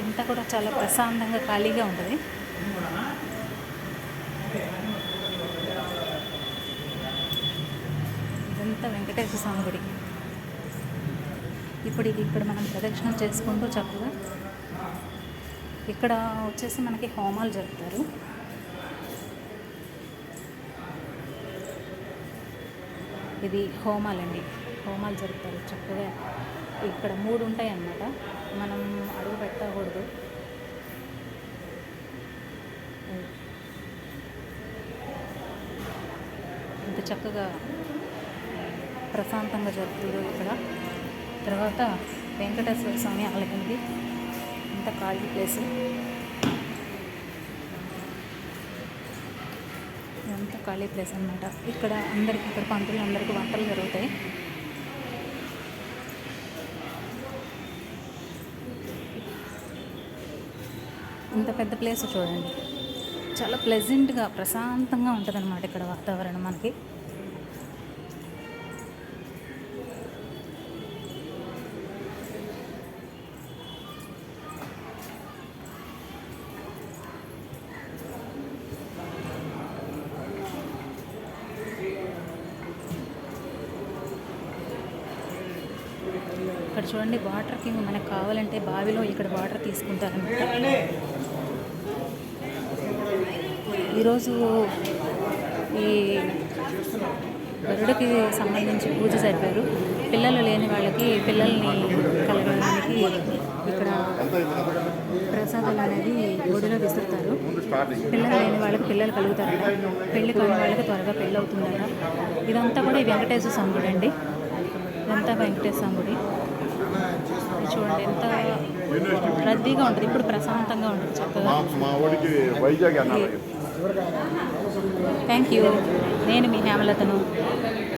ఇంత కూడా చాలా ప్రశాంతంగా ఖాళీగా ఉంటుంది. ఇదంతా వెంకటేశ్వర స్వామి గుడి. ఇక్కడ మనం ప్రదక్షిణం చేసుకుంటూ చక్కగా ఇక్కడ వచ్చేసి మనకి హోమాలు జరుపుతారు. ఇది హోమాలండి, హోమాలు జరుపుతారు చక్కగా. ఇక్కడ 3 ఉంటాయి అన్నమాట. మనం అడుగు పెట్టకూడదు. ఇంత చక్కగా ప్రశాంతంగా జరుపుతారు ఇక్కడ. తర్వాత వెంకటేశ్వర స్వామి ఆలయం ఉంది. ఇంత ఖాళీ ప్లేస్. ఇదంతా ఖాళీ ప్లేస్ అన్నమాట. ఇక్కడ పంతులు అందరికీ వంటలు జరుగుతాయి. ఇంత పెద్ద ప్లేస్ చూడండి, చాలా ప్లెజెంట్గా ప్రశాంతంగా ఉంటుంది అన్నమాట ఇక్కడ వాతావరణం మనకి. ఇక్కడ చూడండి, వాటర్కి మనకు కావాలంటే బావిలో ఇక్కడ వాటర్ తీసుకుంటారనమాట. ఈరోజు ఈ గరుడకి సంబంధించి పూజ జరిపారు. పిల్లలు లేని వాళ్ళకి పిల్లల్ని కలగడానికి ఇక్కడ ప్రసాదాలు అనేది గుడిలో విసురుతారు. పిల్లలు లేని వాళ్ళకి పిల్లలు కలుగుతారట, పెళ్లి కాని వాళ్ళకి త్వరగా పెళ్ళి అవుతుందట. ఇదంతా కూడా ఈ వెంకటేశ్వర స్వామి గుడి అండి. ఇదంతా వెంకటేశ్వర స్వామి గుడి. చూడండి ఎంత రద్దీగా ఉంటుంది. ఇప్పుడు ప్రశాంతంగా ఉంటుంది చక్కగా. Thank you. నేను మీ హేమలతను.